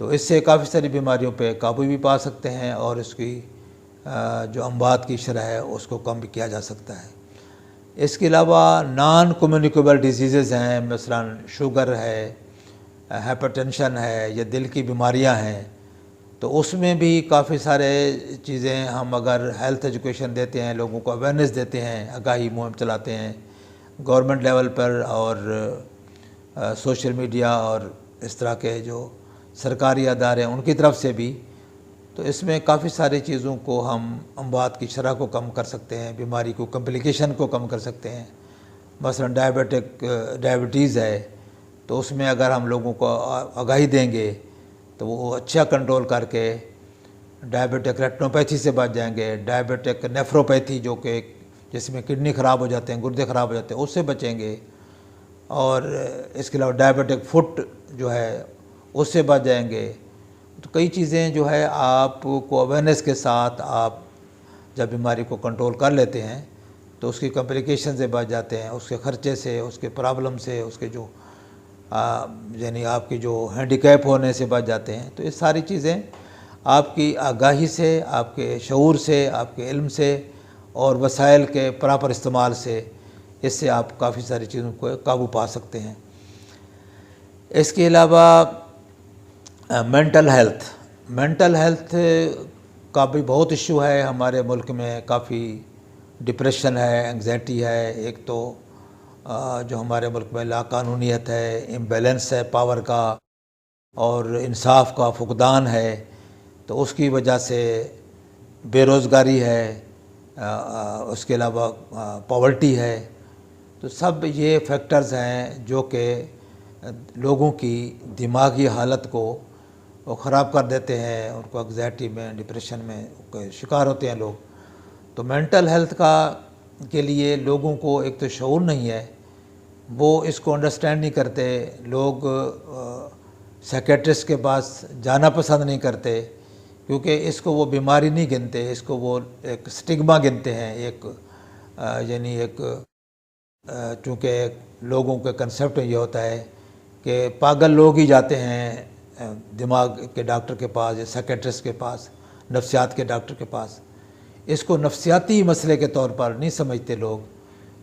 تو اس سے کافی ساری بیماریوں پہ قابو بھی پا سکتے ہیں اور اس کی جو اموات کی شرح ہے اس کو کم بھی کیا جا سکتا ہے۔ اس کے علاوہ نان کمیونیکیبل ڈیزیزز ہیں، مثلا شوگر ہے، ہائپر ٹینشن ہے یا دل کی بیماریاں ہیں، تو اس میں بھی کافی سارے چیزیں ہم اگر ہیلتھ ایجوکیشن دیتے ہیں، لوگوں کو اویئرنیس دیتے ہیں، آگاہی مہم چلاتے ہیں گورنمنٹ لیول پر اور سوشل میڈیا اور اس طرح کے جو سرکاری ادارے ہیں ان کی طرف سے بھی، تو اس میں کافی ساری چیزوں کو ہم اموات کی شرح کو کم کر سکتے ہیں، بیماری کو کمپلیکیشن کو کم کر سکتے ہیں۔ مثلا ڈائبٹیز ہے، تو اس میں اگر ہم لوگوں کو آگاہی دیں گے تو وہ اچھا کنٹرول کر کے ڈائبٹک ریٹنوپیتھی سے بچ جائیں گے، ڈائبٹک نیفروپیتھی جو کہ جس میں کڈنی خراب ہو جاتے ہیں، گردے خراب ہو جاتے ہیں، اس سے بچیں گے، اور اس کے علاوہ ڈائبٹک فٹ جو ہے اس سے بچ جائیں گے۔ تو کئی چیزیں جو ہے آپ کو اویئرنیس کے ساتھ آپ جب بیماری کو کنٹرول کر لیتے ہیں تو اس کی کمپلیکیشن سے بچ جاتے ہیں، اس کے خرچے سے، اس کے پرابلم سے، اس کے جو یعنی آپ کی جو ہینڈی کیپ ہونے سے بچ جاتے ہیں۔ تو یہ ساری چیزیں آپ کی آگاہی سے، آپ کے شعور سے، آپ کے علم سے اور وسائل کے پراپر استعمال سے، اس سے آپ کافی ساری چیزوں کو قابو پا سکتے ہیں۔ اس کے علاوہ مینٹل ہیلتھ کا بھی بہت ایشو ہے ہمارے ملک میں، کافی ڈپریشن ہے، انگزائٹی ہے، ایک تو جو ہمارے ملک میں لا قانونیت ہے، امبیلنس ہے پاور کا اور انصاف کا فقدان ہے، تو اس کی وجہ سے بے روزگاری ہے، اس کے علاوہ پاورٹی ہے، تو سب یہ فیکٹرز ہیں جو کہ لوگوں کی دماغی حالت کو وہ خراب کر دیتے ہیں، ان کو انگزائٹی میں، ڈپریشن میں شکار ہوتے ہیں لوگ۔ تو مینٹل ہیلتھ کے لیے لوگوں کو ایک تو شعور نہیں ہے، وہ اس کو انڈرسٹینڈ نہیں کرتے، لوگ سائیکیٹرسٹ کے پاس جانا پسند نہیں کرتے کیونکہ اس کو وہ بیماری نہیں گنتے، اس کو وہ ایک سٹگما گنتے ہیں، یعنی ایک چونکہ لوگوں کے کنسیپٹ یہ ہوتا ہے کہ پاگل لوگ ہی جاتے ہیں دماغ کے ڈاکٹر کے پاس یا سائیکیٹرسٹ کے پاس، نفسیات کے ڈاکٹر کے پاس، اس کو نفسیاتی مسئلے کے طور پر نہیں سمجھتے لوگ،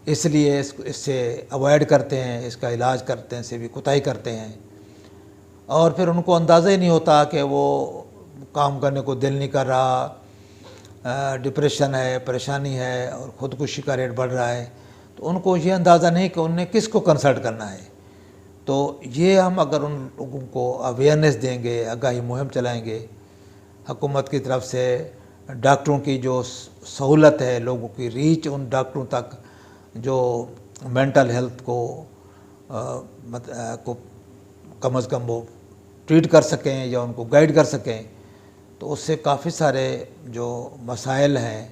اس لیے اس سے اوائڈ کرتے ہیں، اس کا علاج کرتے ہیں، سے بھی کوتاہی کرتے ہیں، اور پھر ان کو اندازہ ہی نہیں ہوتا کہ وہ کام کرنے کو دل نہیں کر رہا، ڈپریشن ہے، پریشانی ہے اور خودکشی کا ریٹ بڑھ رہا ہے، تو ان کو یہ اندازہ نہیں کہ ان نے کس کو کنسلٹ کرنا ہے۔ تو یہ ہم اگر ان لوگوں کو اویئرنیس دیں گے، آگاہی مہم چلائیں گے، حکومت کی طرف سے ڈاکٹروں کی جو سہولت ہے، لوگوں کی ریچ ان ڈاکٹروں تک جو مینٹل ہیلتھ کو کم از کم وہ ٹریٹ کر سکیں یا ان کو گائیڈ کر سکیں، تو اس سے کافی سارے جو مسائل ہیں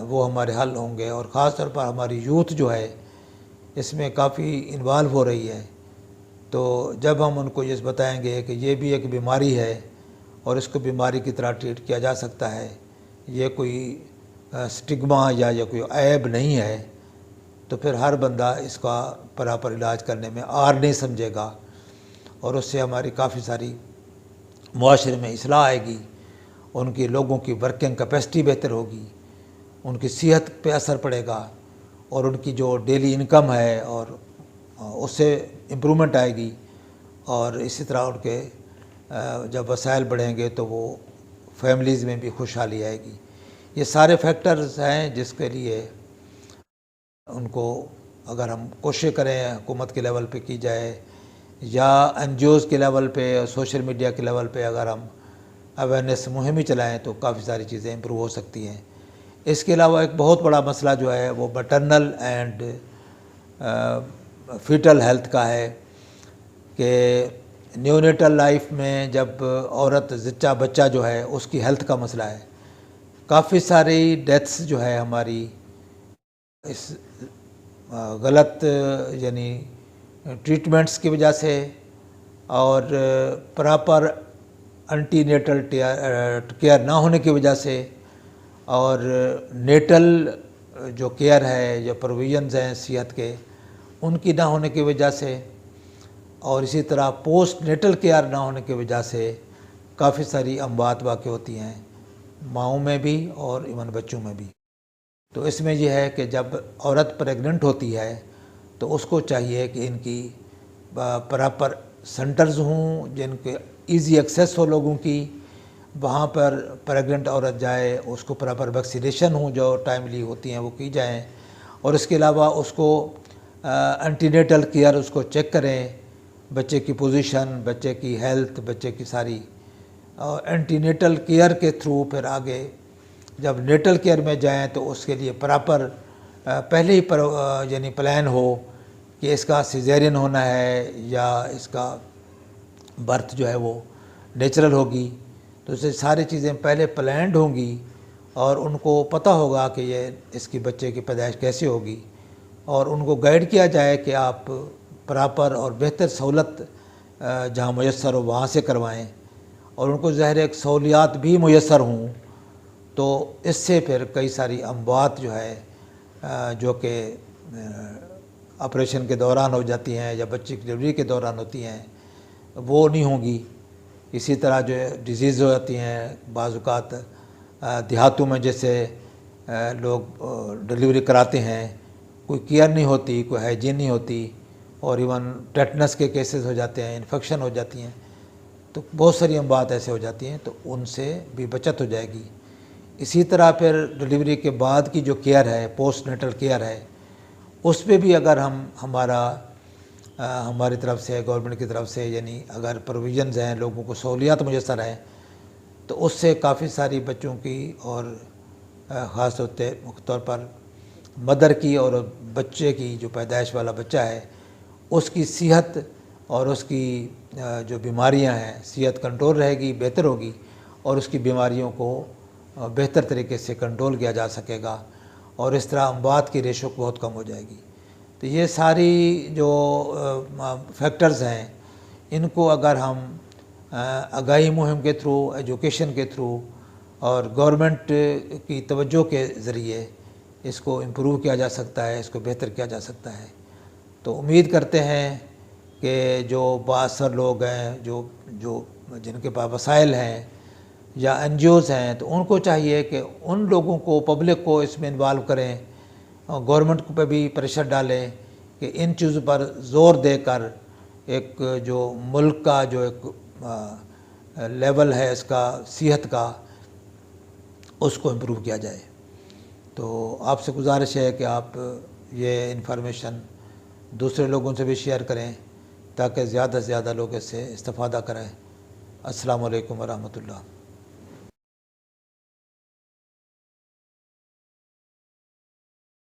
وہ ہمارے حل ہوں گے، اور خاص طور پر ہماری یوتھ جو ہے اس میں کافی انوالو ہو رہی ہے۔ تو جب ہم ان کو یہ بتائیں گے کہ یہ بھی ایک بیماری ہے اور اس کو بیماری کی طرح ٹریٹ کیا جا سکتا ہے، یہ کوئی سٹگما یا کوئی عیب نہیں ہے، تو پھر ہر بندہ اس کا پراپر علاج کرنے میں آر نہیں سمجھے گا، اور اس سے ہماری کافی ساری معاشرے میں اصلاح آئے گی، ان کی لوگوں کی ورکنگ کیپیسٹی بہتر ہوگی، ان کی صحت پہ اثر پڑے گا، اور ان کی جو ڈیلی انکم ہے اور اس سے امپرومنٹ آئے گی، اور اسی طرح ان کے جب وسائل بڑھیں گے تو وہ فیملیز میں بھی خوشحالی آئے گی۔ یہ سارے فیکٹرز ہیں جس کے لیے ان کو اگر ہم کوشش کریں حکومت کے لیول پہ کی جائے یا این جی اوز کے لیول پہ، سوشل میڈیا کے لیول پہ اگر ہم اویئرنیس مہم چلائیں تو کافی ساری چیزیں امپروو ہو سکتی ہیں۔ اس کے علاوہ ایک بہت بڑا مسئلہ جو ہے وہ میٹرنل اینڈ فیٹل ہیلتھ کا ہے کہ نیونیٹل لائف میں جب عورت زچہ بچہ جو ہے اس کی ہیلتھ کا مسئلہ ہے، کافی ساری ڈیتھس جو ہے ہماری اس غلط یعنی ٹریٹمنٹس کی وجہ سے اور پراپر انٹی نیٹل کیئر نہ ہونے کی وجہ سے، اور نیٹل جو کیئر ہے، جو پروویژنز ہیں صحت کے ان کی نہ ہونے کی وجہ سے، اور اسی طرح پوسٹ نیٹل کیئر نہ ہونے کی وجہ سے کافی ساری اموات واقع ہوتی ہیں، ماؤں میں بھی اور ایون بچوں میں بھی۔ تو اس میں یہ ہے کہ جب عورت پریگننٹ ہوتی ہے تو اس کو چاہیے کہ ان کی پراپر سینٹرز ہوں جن کے ایزی ایکسیس ہو لوگوں کی، وہاں پر پریگننٹ عورت جائے، اس کو پراپر ویکسینیشن ہوں جو ٹائملی ہوتی ہیں وہ کی جائیں، اور اس کے علاوہ اس کو اینٹی نیٹل کیئر اس کو چیک کریں، بچے کی پوزیشن، بچے کی ہیلتھ، بچے کی ساری، اور اینٹی نیٹل کیئر کے تھرو پھر آگے جب نیٹل کیئر میں جائیں تو اس کے لیے پراپر پہلے ہی یعنی پلان ہو کہ اس کا سیزیرین ہونا ہے یا اس کا برتھ جو ہے وہ نیچرل ہوگی، تو اسے ساری چیزیں پہلے پلانڈ ہوں گی اور ان کو پتہ ہوگا کہ یہ اس کی بچے کی پیدائش کیسے ہوگی، اور ان کو گائیڈ کیا جائے کہ آپ پراپر اور بہتر سہولت جہاں میسر ہو وہاں سے کروائیں، اور ان کو ظاہر ایک سہولیات بھی میسر ہوں، تو اس سے پھر کئی ساری اموات جو ہے جو کہ آپریشن کے دوران ہو جاتی ہیں یا بچے کی ڈلیوری کے دوران ہوتی ہیں وہ نہیں ہوں گی۔ اسی طرح جو ڈیزیز ہو جاتی ہیں بعض اوقات دیہاتوں میں جیسے لوگ ڈلیوری کراتے ہیں، کوئی کیئر نہیں ہوتی، کوئی ہائیجین نہیں ہوتی، اور ایون ٹیٹنس کے کیسز ہو جاتے ہیں، انفیکشن ہو جاتی ہیں، تو بہت ساری اموات ایسے ہو جاتی ہیں، تو ان سے بھی بچت ہو جائے گی۔ اسی طرح پھر ڈلیوری کے بعد کی جو کیئر ہے، پوسٹ نیٹل کیئر ہے، اس پہ بھی اگر ہماری طرف سے، گورنمنٹ کی طرف سے، یعنی اگر پروویژنز ہیں، لوگوں کو سہولیات میسر ہیں، تو اس سے کافی ساری بچوں کی اور خاص طور پر مدر کی اور بچے کی جو پیدائش والا بچہ ہے اس کی صحت اور اس کی جو بیماریاں ہیں، صحت کنٹرول رہے گی، بہتر ہوگی، اور اس کی بیماریوں کو بہتر طریقے سے کنٹرول کیا جا سکے گا، اور اس طرح اموات کی ریشو بہت کم ہو جائے گی۔ تو یہ ساری جو فیکٹرز ہیں ان کو اگر ہم آگاہی مہم کے تھرو، ایجوکیشن کے تھرو اور گورنمنٹ کی توجہ کے ذریعے اس کو امپروو کیا جا سکتا ہے، اس کو بہتر کیا جا سکتا ہے۔ تو امید کرتے ہیں کہ جو بااثر لوگ ہیں، جن کے پاس وسائل ہیں یا این جی اوز ہیں، تو ان کو چاہیے کہ ان لوگوں کو، پبلک کو اس میں انوالو کریں، اور گورنمنٹ پہ بھی پریشر ڈالیں کہ ان چیزوں پر زور دے کر ایک جو ملک کا جو ایک لیول ہے اس کا صحت کا، اس کو امپروو کیا جائے۔ تو آپ سے گزارش ہے کہ آپ یہ انفارمیشن دوسرے لوگوں سے بھی شیئر کریں تاکہ زیادہ سے زیادہ لوگ اس سے استفادہ کریں۔ السلام علیکم ورحمۃ اللہ۔